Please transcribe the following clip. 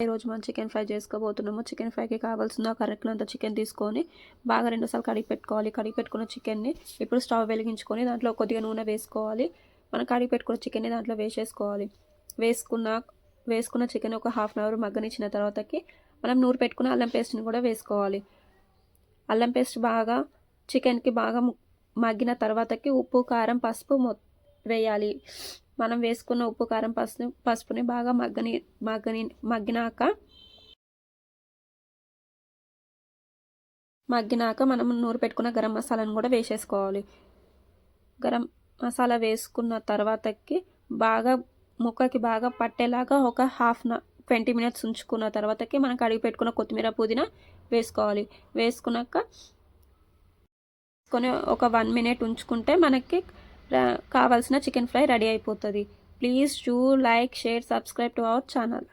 ఈరోజు మనం chicken fry చేసుకోబోతున్నాము. Chicken ఫ్రైకి కావాల్సిన ఒక అరకిలంత చికెన్ తీసుకొని బాగా 2 సార్లు కడిగి పెట్టుకోవాలి. కడిగి పెట్టుకున్న చికెన్ని ఇప్పుడు స్టవ్ వెలిగించుకొని దాంట్లో కొద్దిగా నూనె వేసుకోవాలి. మనం కడిగి పెట్టుకున్న చికెన్ని దాంట్లో వేసేసుకోవాలి. వేసుకున్న చికెన్ ఒక హాఫ్ అన్ అవర్ మగ్గనిచ్చిన తర్వాతకి మనం నూరు పెట్టుకున్న అల్లం పేస్ట్ని కూడా వేసుకోవాలి. అల్లం పేస్ట్ బాగా చికెన్కి బాగా మగ్గిన తర్వాతకి ఉప్పు, కారం, పసుపు వేయాలి. మనం వేసుకున్న ఉప్పు, కారం, పసుపుని బాగా మగ్గినాక మనం నూరు పెట్టుకున్న గరం మసాలాను కూడా వేసేసుకోవాలి. గరం మసాలా వేసుకున్న తర్వాతకి బాగా ముక్కకి బాగా పట్టేలాగా ఒక 20 మినిట్స్ ఉంచుకున్న తర్వాతకి మనం కడిగి పెట్టుకున్న కొత్తిమీర, పుదీనా వేసుకోవాలి. వేసుకున్నాక ఒక 1 మినిట్ ఉంచుకుంటే మనకి కావాల్సిన చికెన్ ఫ్రై రెడీ అయిపోతుంది. Please do like, share, subscribe to our channel.